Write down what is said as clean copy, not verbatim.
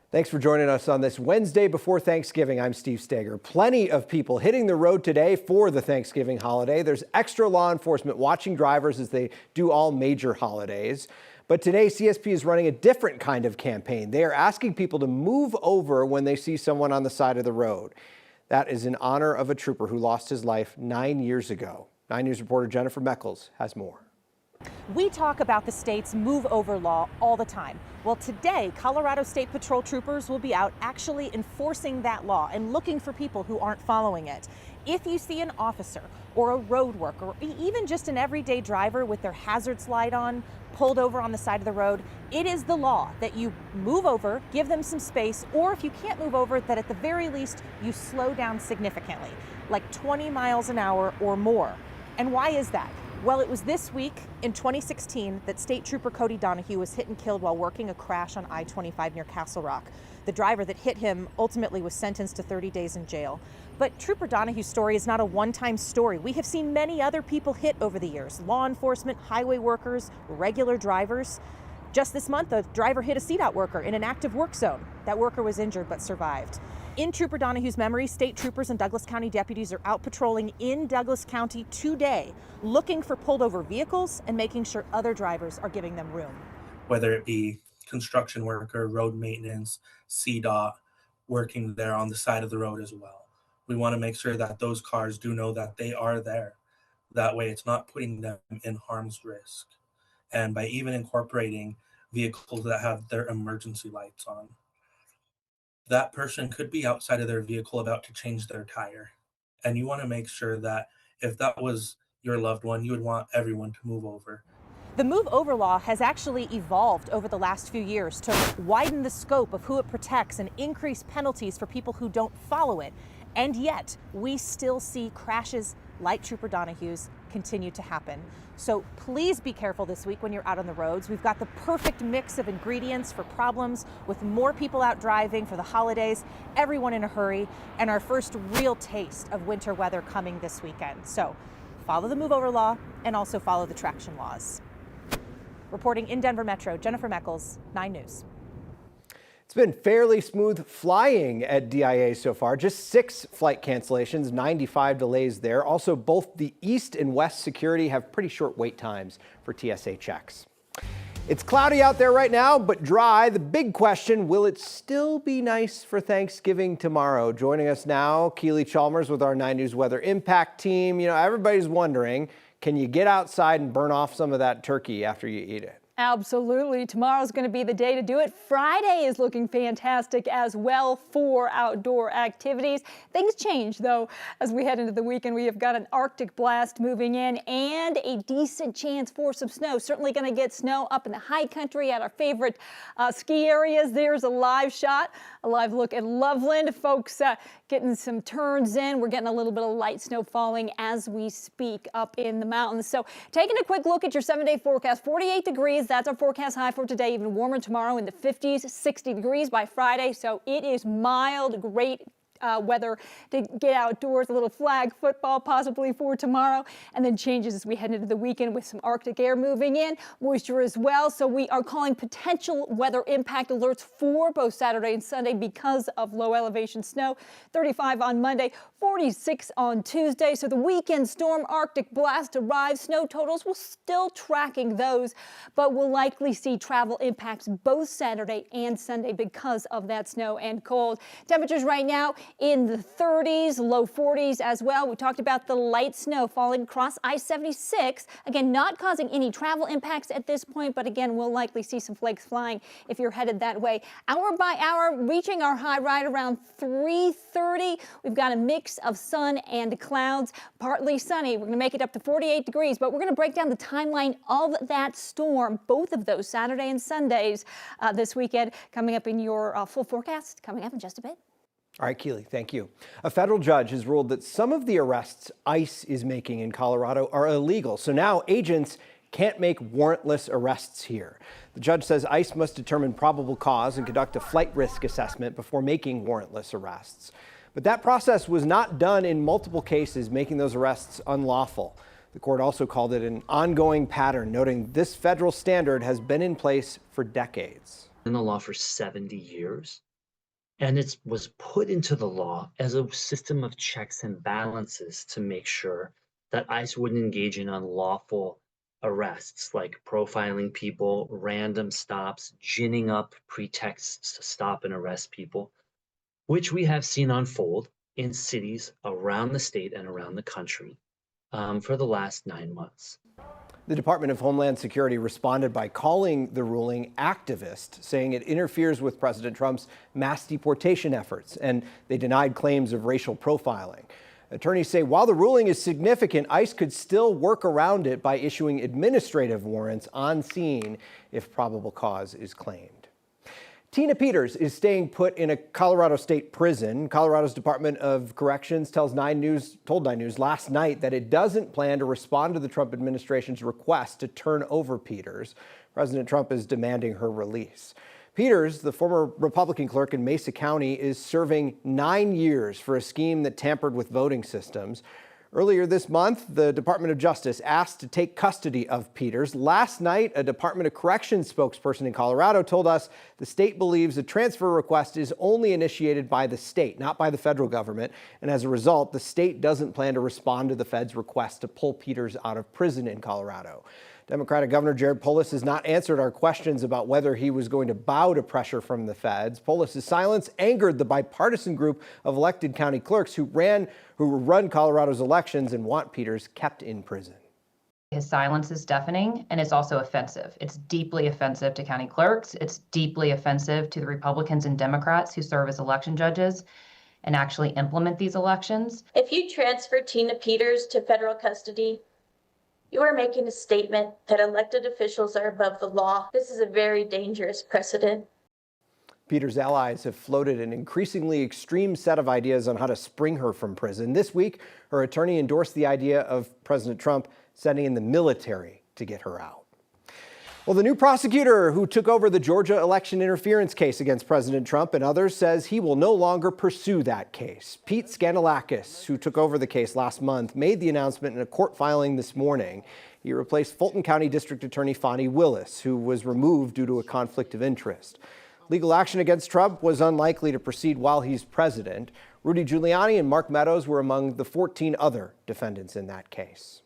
Thanks for joining us on this Wednesday before Thanksgiving. I'm Steve Steger. Plenty of people hitting the road today for the Thanksgiving holiday. There's extra law enforcement watching drivers as they do all major holidays. But today, CSP is running a different kind of campaign. They are asking people to move over when they see someone on the side of the road. That is in honor of a trooper who lost his life 9 years ago. 9 News reporter Jennifer Meckles has more. We talk about the state's move over law all the time. Well, today, Colorado State Patrol troopers will be out actually enforcing that law and looking for people who aren't following it. If you see an officer or a road worker, or even just an everyday driver with their hazards light on, pulled over on the side of the road, it is the law that you move over, give them some space, or if you can't move over, that at the very least you slow down significantly, like 20 miles an hour or more. And why is that? Well, it was this week in 2016 that State Trooper Cody Donahue was hit and killed while working a crash on I-25 near Castle Rock. The driver that hit him ultimately was sentenced to 30 days in jail. But Trooper Donahue's story is not a one-time story. We have seen many other people hit over the years: law enforcement, highway workers, regular drivers. Just this month, a driver hit a CDOT worker in an active work zone. That worker was injured but survived. In Trooper Donahue's memory, state troopers and Douglas County deputies are out patrolling in Douglas County today, looking for pulled over vehicles and making sure other drivers are giving them room. Whether it be construction worker, road maintenance, CDOT, working there on the side of the road as well. We want to make sure that those cars do know that they are there. That way it's not putting them in harm's risk. And by even incorporating vehicles that have their emergency lights on, that person could be outside of their vehicle about to change their tire. And you want to make sure that if that was your loved one, you would want everyone to move over. The move over law has actually evolved over the last few years to widen the scope of who it protects and increase penalties for people who don't follow it. And yet we still see crashes like Trooper Donahue's continue to happen. So please be careful this week when you're out on the roads. We've got the perfect mix of ingredients for problems, with more people out driving for the holidays, everyone in a hurry, and our first real taste of winter weather coming this weekend. So follow the move over law and also follow the traction laws. Reporting in Denver Metro, Jennifer Meckles, 9 News. It's been fairly smooth flying at DIA so far. Just 6 flight cancellations, 95 delays there. Also, both the East and West security have pretty short wait times for TSA checks. It's cloudy out there right now, but dry. The big question, will it still be nice for Thanksgiving tomorrow? Joining us now, Keely Chalmers with our 9 News Weather Impact team. You know, everybody's wondering, can you get outside and burn off some of that turkey after you eat it? Absolutely. Tomorrow's going to be the day to do it. Friday is looking fantastic as well for outdoor activities. Things change, though, as we head into the weekend. We have got an Arctic blast moving in and a decent chance for some snow. Certainly going to get snow up in the high country at our favorite ski areas. There's a live shot, a live look at Loveland. Folks getting some turns in. We're getting a little bit of light snow falling as we speak up in the mountains. So taking a quick look at your 7-day forecast, 48 degrees. That's our forecast high for today. Even warmer tomorrow in the 50s, 60 degrees by Friday. So it is mild, great weather to get outdoors. A little flag football possibly for tomorrow, and then changes as we head into the weekend with some Arctic air moving in, moisture as well. So we are calling potential weather impact alerts for both Saturday and Sunday because of low elevation snow. 35 on Monday, 46 on Tuesday. So the weekend storm Arctic blast arrives. Snow totals, we're still tracking those, but we'll likely see travel impacts both Saturday and Sunday because of that snow and cold. Temperatures right now in the 30s, low 40s as well. We talked about the light snow falling across I-76. Again, not causing any travel impacts at this point, but again, we'll likely see some flakes flying if you're headed that way. Hour by hour, reaching our high right around 3:30. We've got a mix of sun and clouds, partly sunny. We're going to make it up to 48 degrees, but we're going to break down the timeline of that storm, both of those Saturday and Sundays this weekend, coming up in your full forecast, coming up in just a bit. All right, Keely, thank you. A federal judge has ruled that some of the arrests ICE is making in Colorado are illegal. So now agents can't make warrantless arrests here. The judge says ICE must determine probable cause and conduct a flight risk assessment before making warrantless arrests. But that process was not done in multiple cases, making those arrests unlawful. The court also called it an ongoing pattern, noting this federal standard has been in place for decades. In the law for 70 years. And it was put into the law as a system of checks and balances to make sure that ICE wouldn't engage in unlawful arrests like profiling people, random stops, ginning up pretexts to stop and arrest people, which we have seen unfold in cities around the state and around the country for the last 9 months. The Department of Homeland Security responded by calling the ruling activist, saying it interferes with President Trump's mass deportation efforts, and they denied claims of racial profiling. Attorneys say while the ruling is significant, ICE could still work around it by issuing administrative warrants on scene if probable cause is claimed. Tina Peters is staying put in a Colorado state prison. Colorado's Department of Corrections told 9 News last night that it doesn't plan to respond to the Trump administration's request to turn over Peters. President Trump is demanding her release. Peters, the former Republican clerk in Mesa County, is serving 9 years for a scheme that tampered with voting systems. Earlier this month, the Department of Justice asked to take custody of Peters. Last night, a Department of Corrections spokesperson in Colorado told us the state believes a transfer request is only initiated by the state, not by the federal government. And as a result, the state doesn't plan to respond to the fed's request to pull Peters out of prison in Colorado. Democratic Governor Jared Polis has not answered our questions about whether he was going to bow to pressure from the feds. Polis's silence angered the bipartisan group of elected county clerks who run Colorado's elections and want Peters kept in prison. His silence is deafening, and it's also offensive. It's deeply offensive to county clerks. It's deeply offensive to the Republicans and Democrats who serve as election judges and actually implement these elections. If you transfer Tina Peters to federal custody, you are making a statement that elected officials are above the law. This is a very dangerous precedent. Peters' allies have floated an increasingly extreme set of ideas on how to spring her from prison. This week, her attorney endorsed the idea of President Trump sending in the military to get her out. Well, the new prosecutor who took over the Georgia election interference case against President Trump and others says he will no longer pursue that case. Pete Scandalakis, who took over the case last month, made the announcement in a court filing this morning. He replaced Fulton County District Attorney Fonnie Willis, who was removed due to a conflict of interest. Legal action against Trump was unlikely to proceed while he's president. Rudy Giuliani and Mark Meadows were among the 14 other defendants in that case.